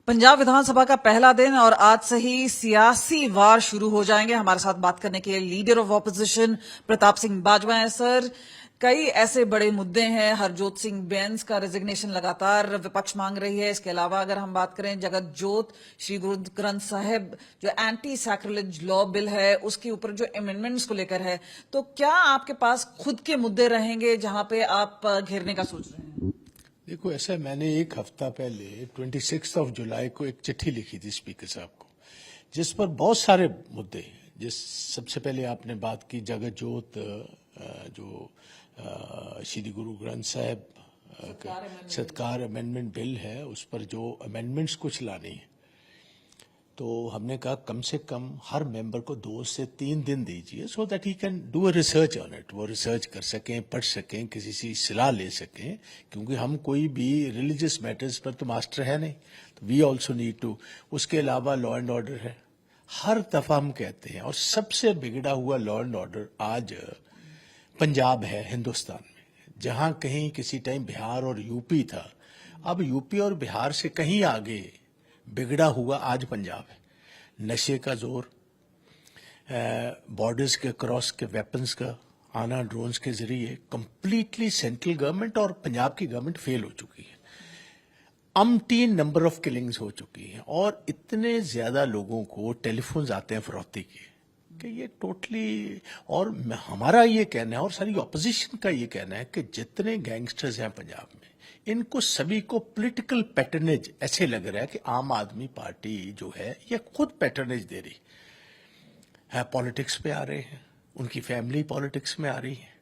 पंजाब विधानसभा का पहला दिन और आज से ही सियासी वार शुरू हो जाएंगे। हमारे साथ बात करने के लिए leader of opposition Pratap Singh Bajwa हैं। सर, कई ऐसे बड़े मुद्दे हैं। हरजोत सिंह बैंस का रेजिग्नेशन लगातार विपक्ष मांग रही है। इसके अलावा अगर हम बात करें जगत जोत श्री गुरु ग्रंथ साहिब जो एंटी सैक्रिलेज लॉ बिल है उसके ऊपर जो अमेंडमेंट्स को लेकर है, तो क्या आपके पास खुद के मुद्दे रहेंगे जहां पे आप घेरने का सोच रहे हैं? देखो, ऐसा मैंने एक हफ्ता पहले 26 जुलाई को एक चिट्ठी लिखी थी स्पीकर साहब को, जिस पर बहुत सारे मुद्दे हैं। जिस सबसे पहले आपने बात की जगत जोत जो श्री गुरु ग्रंथ साहिब सत्कार अमेंडमेंट बिल है, उस पर जो अमेंडमेंट्स कुछ लानी है, तो हमने कहा कम से कम हर मेंबर को 2 से 3 दिन दीजिए, so that he can do a research on it. वो रिसर्च कर सकें, पढ़ सकें, किसी से सलाह ले सकें, क्योंकि हम कोई भी रिलीजियस मैटर्स पर तो मास्टर है नहीं, तो वी ऑल्सो नीड टू। उसके अलावा लॉ एंड ऑर्डर है, हर दफा हम कहते हैं, और सबसे बिगड़ा हुआ लॉ एंड ऑर्डर आज पंजाब है हिंदुस्तान में। जहां कहीं किसी टाइम बिहार और यूपी था, अब यूपी और बिहार से कहीं आगे बिगड़ा हुआ आज पंजाब है। नशे का जोर, बॉर्डर्स के क्रॉस के वेपन्स का आना ड्रोन्स के जरिए, कंप्लीटली सेंट्रल गवर्नमेंट और पंजाब की गवर्नमेंट फेल हो चुकी है। अमटीन नंबर ऑफ किलिंग्स हो चुकी हैं, और इतने ज्यादा लोगों को टेलीफोन्स आते हैं फरोख्ती के कि ये टोटली। और हमारा ये कहना है और सारी ऑपोजिशन का ये कहना है कि जितने गैंगस्टर्स हैं पंजाब में, इनको सभी को पॉलिटिकल पैटर्नेज ऐसे लग रहा है कि आम आदमी पार्टी जो है ये खुद पैटर्नेज दे रही है, पॉलिटिक्स पे आ रहे हैं, उनकी फैमिली पॉलिटिक्स में आ रही है।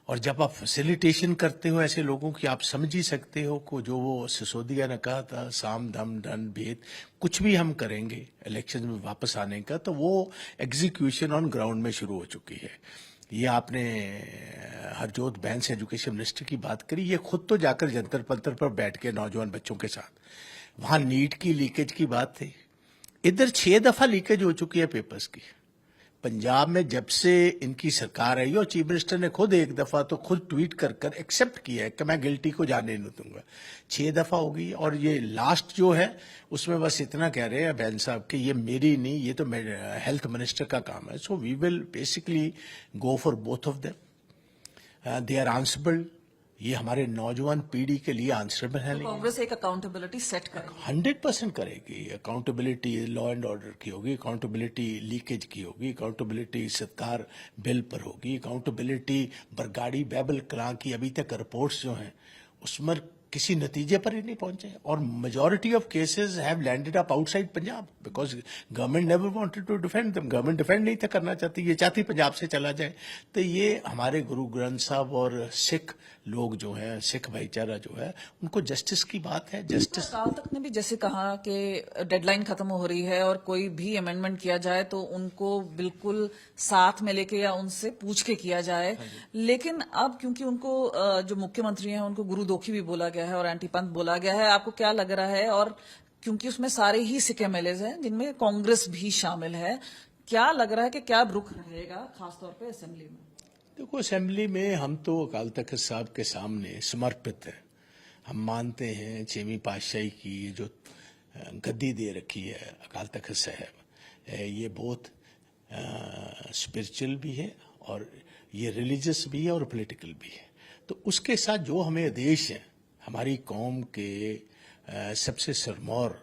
और जब आप फैसिलिटेशन करते हो ऐसे लोगों की, आप समझ ही सकते हो को जो वो सिसोदिया ने कहा था, साम दम दंड भेद, कुछ भी हम करेंगे इलेक्शन में वापस आने का, तो वो एग्जीक्यूशन ऑन ग्राउंड में शुरू हो चुकी है। ये आपने हरजोत बैंस एजुकेशन मिनिस्टर की बात करी, ये खुद तो जाकर जंतर मंतर पर बैठ के नौजवान बच्चों के साथ, वहां नीट की लीकेज की बात थी, इधर 6 दफा लीकेज हो चुकी है पेपर्स की। पंजाब में जब से इनकी सरकार आई, और चीफ मिनिस्टर ने खुद एक दफा तो खुद ट्वीट कर कर एक्सेप्ट किया है कि मैं गिल्टी को जाने नहीं दूंगा। 6 दफा हो गई, और ये लास्ट जो है उसमें बस इतना कह रहे हैं बैन साहब कि ये मेरी नहीं, ये तो हेल्थ मिनिस्टर का काम है। So we will basically go for both of them, they are answerable. ये हमारे नौजवान पीढ़ी के लिए आंसरेबल है। कांग्रेस एक अकाउंटेबिलिटी सेट करेगी, 100% करेगी। अकाउंटेबिलिटी लॉ एंड ऑर्डर की होगी, अकाउंटेबिलिटी लीकेज की होगी, अकाउंटेबिलिटी सत्कार बिल पर होगी, अकाउंटेबिलिटी बरगाड़ी बैबल कलां की अभी तक रिपोर्ट्स जो हैं उसमें किसी नतीजे पर ही नहीं पहुंचे, और majority of cases have landed up outside Punjab because government never wanted to defend them. Government defend नहीं था करना चाहती, ये चाहती पंजाब से चला जाए। तो ये हमारे गुरु ग्रंथ साहब और सिख लोग जो हैं, सिख भाईचारा जो है, उनको जस्टिस की बात है। जस्टिस अकाल तख्त ने भी जैसे कहा कि डेडलाइन खत्म हो रही है और कोई भी अमेंडमेंट किया जाए तो उनको बिल्कुल साथ में लेके या उनसे पूछ के किया जाए। लेकिन अब क्योंकि उनको जो मुख्यमंत्री हैं उनको गुरुदोखी भी बोला गया है और एंटी पंथ बोला गया है, आपको क्या लग रहा है? और क्योंकि उसमें सारे ही सिख एमएलएज हैं जिनमें कांग्रेस भी शामिल है, क्या लग रहा है कि क्या रुख रहेगा खासतौर पर असेंबली में? देखो, असेंबली में हम तो अकाल तख्त साहब के सामने समर्पित हैं। हम मानते हैं 6वीं पातशाही की ये जो गद्दी दे रखी है अकाल तख्त साहब, ये बहुत स्पिरिचुअल भी है, और ये रिलीजियस भी है, और पॉलिटिकल भी है। तो उसके साथ जो हमें आदेश है, हमारी कौम के सबसे सरमौर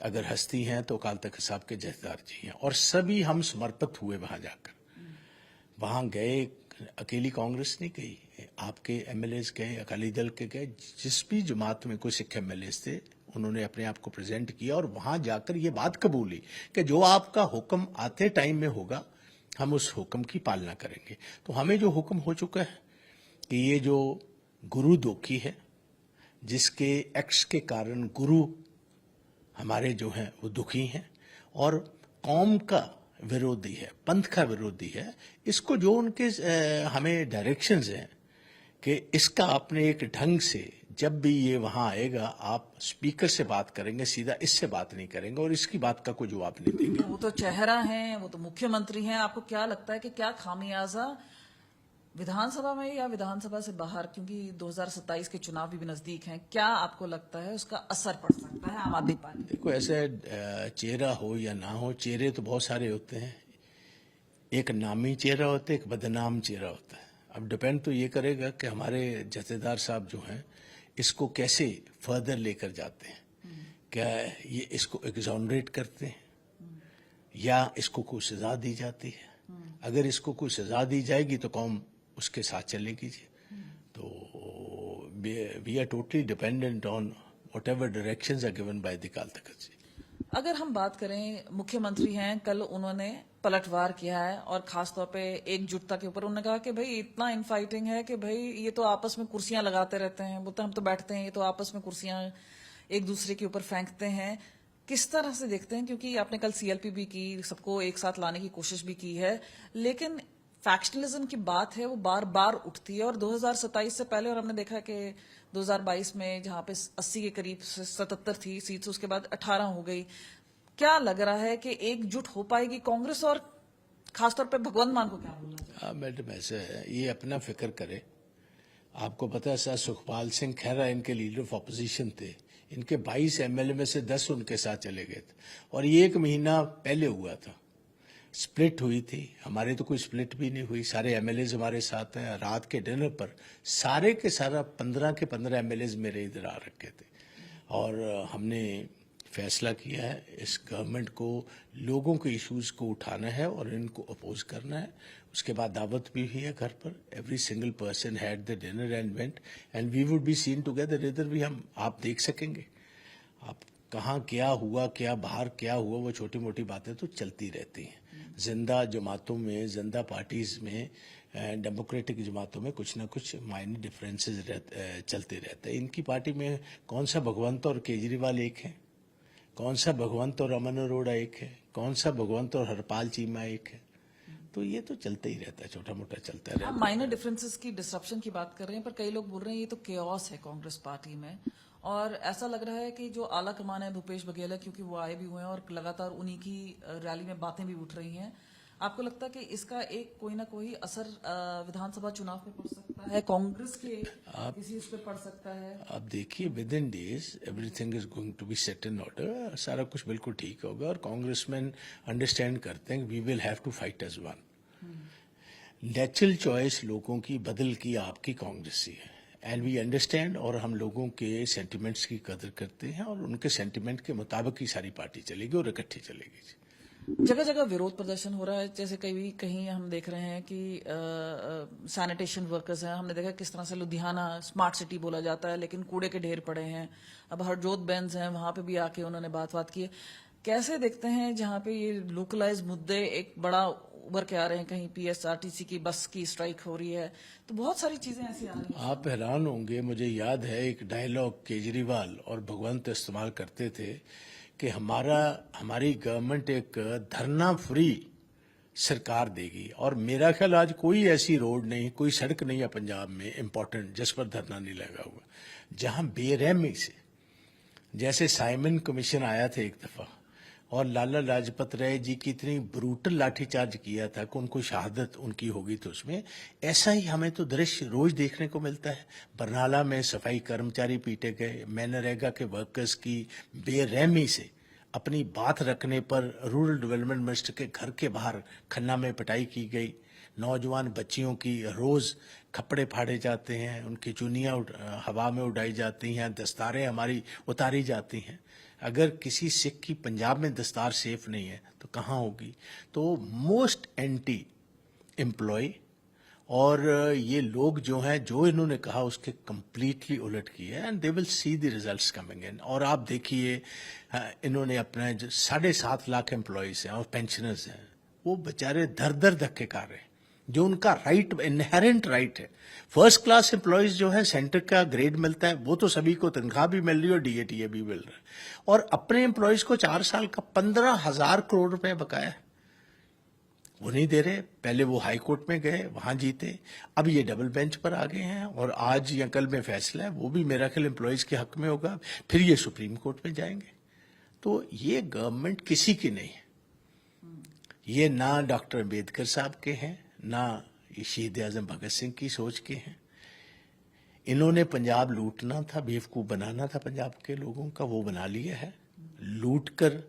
अगर हस्ती हैं तो अकाल तख्त साहब के जथेदार जी हैं, और सभी हम समर्पित हुए वहां जाकर। वहां गए, अकेली कांग्रेस नहीं गई, आपके एमएलएज गए, अकाली दल के गए, जिस भी जमात में कोई सिख एमएलएज थे उन्होंने अपने आप को प्रेजेंट किया, और वहां जाकर ये बात कबूली कि जो आपका हुक्म आते टाइम में होगा हम उस हुक्म की पालना करेंगे। तो हमें जो हुक्म हो चुका है कि ये जो गुरु दोखी है, जिसके एक्ट्स के कारण गुरु हमारे जो हैं वो दुखी हैं, और कौम का विरोधी है, पंथ का विरोधी है, इसको जो उनके हमें डायरेक्शंस हैं कि इसका आपने एक ढंग से, जब भी ये वहां आएगा आप स्पीकर से बात करेंगे, सीधा इससे बात नहीं करेंगे, और इसकी बात का कोई जवाब नहीं देंगे। वो तो चेहरा है, वो तो मुख्यमंत्री हैं, आपको क्या लगता है कि क्या खामियाजा विधानसभा में या विधानसभा से बाहर, क्योंकि 2027 के चुनाव भी नजदीक हैं, क्या आपको लगता है उसका असर पड़ सकता है आम आदमी पार्टी? देखो, ऐसे चेहरा हो या ना हो, चेहरे तो बहुत सारे होते हैं। एक नामी चेहरा होता है, एक बदनाम चेहरा होता है। अब डिपेंड तो ये करेगा कि हमारे जथेदार साहब जो हैं इसको कैसे फर्दर लेकर जाते हैं। क्या ये इसको एग्जॉनरेट करते हैं या इसको कोई सजा दी जाती है? अगर इसको कोई सजा दी जाएगी तो कौम उसके साथ चलेगी जी। तो we are totally dependent on whatever directions are given by the Akal Takht जी। अगर हम बात करें, मुख्यमंत्री हैं, कल उन्होंने पलटवार किया है और खासतौर पे एकजुटता के ऊपर उन्होंने कहा कि भाई इतना इनफाइटिंग है कि भाई ये तो आपस में कुर्सियां लगाते रहते हैं, बोलते हैं हम तो बैठते हैं, ये तो आपस में कुर्सियां एक दूसरे के ऊपर फेंकते हैं। किस तरह से देखते हैं, क्योंकि आपने कल सीएलपी भी की, सबको एक साथ लाने की कोशिश भी की है, लेकिन फैक्शनलिज्म की बात है वो बार बार उठती है। और 2027 से पहले, और हमने देखा कि 2022 में जहां पे 80 के करीब 77 थी सीट्स, उसके बाद 18 हो गई। क्या लग रहा है कि एकजुट हो पाएगी कांग्रेस? और खासतौर पे भगवंत मान को क्या बोलना चाहिए? हाँ मैडम, ऐसे है, ये अपना फिक्र करे। आपको पता है सर, सुखपाल सिंह खैरा इनके लीडर ऑफ अपोजिशन थे। इनके 22 एमएलए में से 10 उनके साथ चले गए थे और ये 1 महीना पहले हुआ था, स्प्लिट हुई थी। हमारे तो कोई स्प्लिट भी नहीं हुई, सारे एमएलए हमारे साथ हैं। रात के डिनर पर सारे के सारा 15 के 15 एमएलए मेरे इधर आ रखे थे और हमने फैसला किया है इस गवर्नमेंट को लोगों के इश्यूज को उठाना है और इनको अपोज करना है। उसके बाद दावत भी हुई है घर पर। Every single person had the dinner and went and we would be seen together. इधर भी हम आप देख सकेंगे, आप कहाँ क्या हुआ, क्या बाहर क्या हुआ, वो छोटी मोटी बातें तो चलती रहती हैं। जिंदा जमातों में, जिंदा पार्टीज में, डेमोक्रेटिक जमातों में कुछ ना कुछ माइनर डिफरेंसेस चलते रहते हैं। इनकी पार्टी में कौन सा भगवंत और केजरीवाल एक है, कौन सा भगवंत और अमन अरोड़ा एक है, कौन सा भगवंत और हरपाल चीमा एक है। तो ये तो चलता ही रहता है, छोटा मोटा चलता रहता है। आप माइनर डिफरेंसेस की, डिसरप्शन की बात कर रहे हैं, पर कई लोग बोल रहे हैं ये तो केओस है कांग्रेस पार्टी में। और ऐसा लग रहा है कि जो आला कमान है भूपेश बघेल, क्योंकि वो आए भी हुए हैं और लगातार उन्हीं की रैली में बातें भी उठ रही हैं। आपको लगता है कि इसका एक कोई ना कोई असर विधानसभा चुनाव पे पड़ सकता है, कांग्रेस के किसी इस पे पड़ सकता है? आप देखिए, within days everything is going to be set in order. सारा कुछ बिल्कुल ठीक होगा और कांग्रेसमैन अंडरस्टैंड करते हैं we will have to fight as one. Natural choice लोगों की बदल की आपकी कांग्रेस ही है एंड वी अंडरस्टैंड, और हम लोगों के सेंटिमेंट्स की कदर करते हैं और उनके सेंटिमेंट के मुताबिक ही सारी पार्टी चलेगी और इकट्ठी चलेगी। जगह जगह विरोध प्रदर्शन हो रहा है, जैसे कहीं कहीं हम देख रहे हैं कि सैनिटेशन वर्कर्स हैं, हमने देखा किस तरह से लुधियाना स्मार्ट सिटी बोला जाता है लेकिन कूड़े के ढेर पड़े हैं। अब हरजोत बेंस हैं, वहां पे भी आके उन्होंने बात की है। कैसे देखते हैं जहां पे ये लोकलाइज मुद्दे एक बड़ा उभर के आ रहे हैं, कहीं पीएसआरटीसी की बस की स्ट्राइक हो रही है, तो बहुत सारी चीजें ऐसी आ रही हैं। आप हैरान होंगे, मुझे याद है एक डायलॉग केजरीवाल और भगवंत इस्तेमाल करते थे कि हमारी गवर्नमेंट एक धरना फ्री सरकार देगी। और मेरा ख्याल आज कोई ऐसी रोड नहीं, कोई सड़क नहीं है पंजाब में इम्पोर्टेंट जिस पर धरना नहीं लगा हुआ, जहां बेरहमी से, जैसे साइमन कमीशन आया था एक दफा और लाला लाजपत राय जी की इतनी ब्रूटल लाठीचार्ज किया था कि उनको शहादत उनकी होगी, तो उसमें ऐसा ही हमें तो दृश्य रोज देखने को मिलता है। बरनाला में सफाई कर्मचारी पीटे गए, मनरेगा के वर्कर्स की बेरहमी से अपनी बात रखने पर रूरल डेवलपमेंट मिनिस्टर के घर के बाहर खन्ना में पिटाई की गई, नौजवान बच्चियों की रोज कपड़े फाड़े जाते हैं, उनकी चुनियां हवा में उड़ाई जाती हैं, दस्तारें हमारी उतारी जाती हैं। अगर किसी सिख की पंजाब में दस्तार सेफ नहीं है तो कहाँ होगी? तो मोस्ट एंटी एम्प्लॉय, और ये लोग जो हैं, जो इन्होंने कहा उसके कंप्लीटली उलट किए and they will see the results coming in. और आप देखिए, इन्होंने अपने 7.5 लाख एम्प्लॉयज हैं और पेंशनर्स हैं, वो बेचारे दर दर धक्के खा रहे हैं, जो उनका राइट, इनहेरेंट राइट है। फर्स्ट क्लास एम्प्लॉयज जो है, सेंटर का ग्रेड मिलता है, वो तो सभी को तनख्वाह भी मिल रही है और डीएटीए भी मिल रहा है, और अपने एम्प्लॉयज को 4 साल का 15,000 करोड़ रुपए बकाया है, वो नहीं दे रहे। पहले वो हाई कोर्ट में गए, वहां जीते, अब ये डबल बेंच पर आ गए हैं और आज या कल में फैसला है, वो भी मेरा ख्याल एम्प्लॉयज के हक में होगा, फिर ये सुप्रीम कोर्ट में जाएंगे। तो ये गवर्नमेंट किसी की नहीं है, ये ना डॉक्टर अम्बेडकर साहब के हैं, ना ये शहीद आजम भगत सिंह की सोच के हैं। इन्होंने पंजाब लूटना था, बेवकूफ बनाना था पंजाब के लोगों का, वो बना लिया है। लूट कर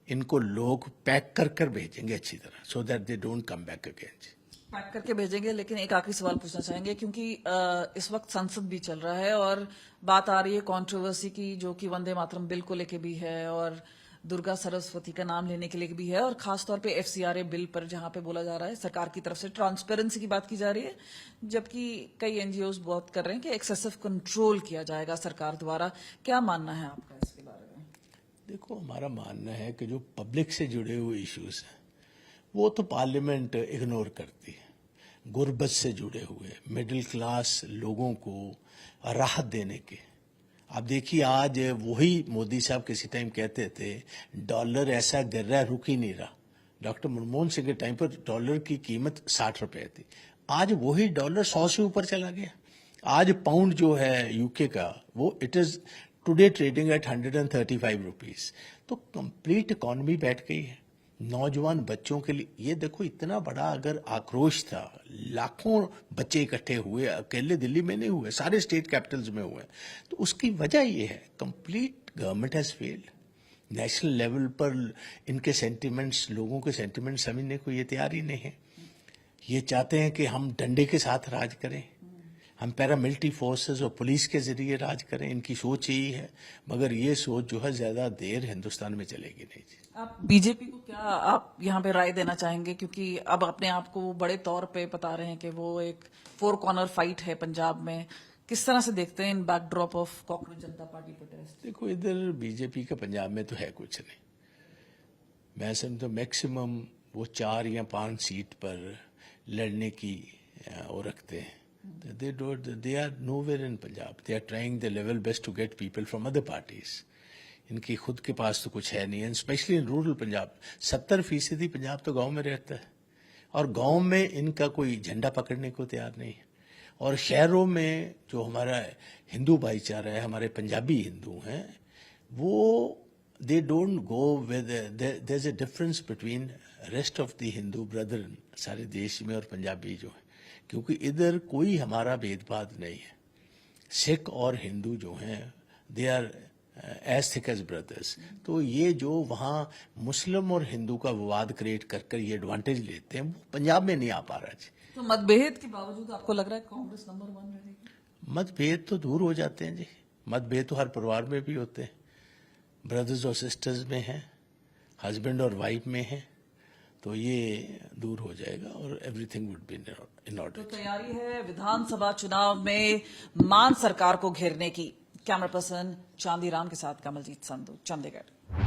इनको लोग पैक कर कर भेजेंगे अच्छी तरह, so that they don't come back again. Pack करके भेजेंगे। लेकिन एक आखिरी सवाल पूछना चाहेंगे, क्योंकि इस वक्त संसद भी चल रहा है और बात आ रही है कंट्रोवर्सी की, जो कि वंदे मातरम बिल को लेके भी है और दुर्गा सरस्वती का नाम लेने के लिए भी है, और खासतौर पे FCRA बिल पर जहां पे बोला जा रहा है सरकार की तरफ से ट्रांसपेरेंसी की बात की जा रही है, जबकि कई NGOs बहुत कर रहे हैं कि एक्सेसिव कंट्रोल किया जाएगा सरकार द्वारा। क्या मानना है आपका इसके बारे में? देखो, हमारा मानना है कि जो पब्लिक से जुड़े हुए इश्यूज हैं वो तो पार्लियामेंट इग्नोर करती है। गुर्बत से जुड़े हुए मिडिल क्लास लोगों को राहत देने के, आप देखिए आज वही मोदी साहब किसी टाइम कहते थे डॉलर ऐसा गिर रहा है रुक ही नहीं रहा। डॉक्टर मनमोहन सिंह के टाइम पर डॉलर की कीमत 60 रुपए थी, आज वही डॉलर 100 से ऊपर चला गया। आज पाउंड जो है यूके का, वो it is today trading at 135 rupees. तो कंप्लीट इकोनॉमी बैठ गई है। नौजवान बच्चों के लिए ये देखो, इतना बड़ा अगर आक्रोश था, लाखों बच्चे इकट्ठे हुए, अकेले दिल्ली में नहीं हुए, सारे स्टेट कैपिटल्स में हुए, तो उसकी वजह ये है complete government has failed. National level पर इनके सेंटिमेंट्स, लोगों के सेंटिमेंट्स समझने को ये तैयार ही नहीं है। ये चाहते हैं कि हम डंडे के साथ राज करें, हम पैरामिलिट्री फोर्सेस और पुलिस के जरिए राज करें, इनकी सोच यही है। मगर ये सोच जो है ज्यादा देर हिंदुस्तान में चलेगी नहीं जी। आप बीजेपी को क्या आप यहाँ पे राय देना चाहेंगे, क्योंकि अब अपने आप को बड़े तौर पे बता रहे हैं कि वो एक 4 कॉर्नर फाइट है पंजाब में, किस तरह से देखते हैं इन backdrop of cockroach Janata party protest? देखो, इधर बीजेपी का पंजाब में तो है कुछ नहीं। मैं समझता मैक्सिमम वो 4 या 5 सीट पर लड़ने की वो रखते हैं। They are nowhere in Punjab. They are trying their level best to get people from other parties. इनकी खुद के पास तो कुछ है नहीं, specially in rural Punjab. 70% Punjab तो गांव में रहता है और गांव में इनका कोई झंडा पकड़ने को तैयार नहीं है। और शहरों में जो हमारा हिंदू भाईचारा है, हमारे पंजाबी हिंदू हैं, वो they don't go with, there is a difference between rest of the Hindu brother सारे देश में और पंजाबी जो है, क्योंकि इधर कोई हमारा भेदभाव नहीं है। सिख और हिंदू जो हैं they are as thick as brothers. तो ये जो वहाँ मुस्लिम और हिंदू का विवाद क्रिएट कर कर ये एडवांटेज लेते हैं, वो पंजाब में नहीं आ पा रहा जी। तो मतभेद के बावजूद आपको लग रहा है कांग्रेस नंबर 1 रहेगी? मतभेद तो दूर हो जाते हैं जी। मतभेद तो हर परिवार में भी होते हैं, ब्रदर्स और सिस्टर्स में हैं, हस्बैंड और वाइफ में हैं, तो ये दूर हो जाएगा और everything would be in order. तो तैयारी है विधानसभा चुनाव में मान सरकार को घेरने की। कैमरा पर्सन चांदीराम के साथ कमलजीत संधू, चंडीगढ़।